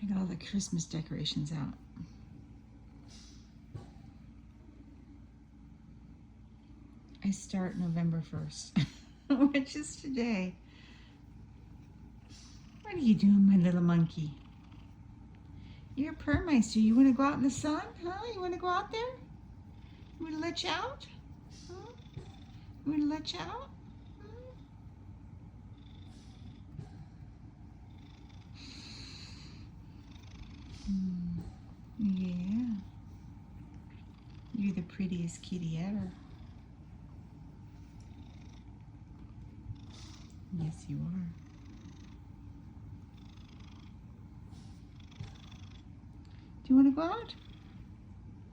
I got all the Christmas decorations out. I start November 1st, which is today. What are you doing, my little monkey? You're a Purrmeister. You want to go out in the sun? Huh? You want to go out there? You want to let you out? Huh? You want to let you out? Yeah. You're the prettiest kitty ever. Yes, you are. Do you want to go out?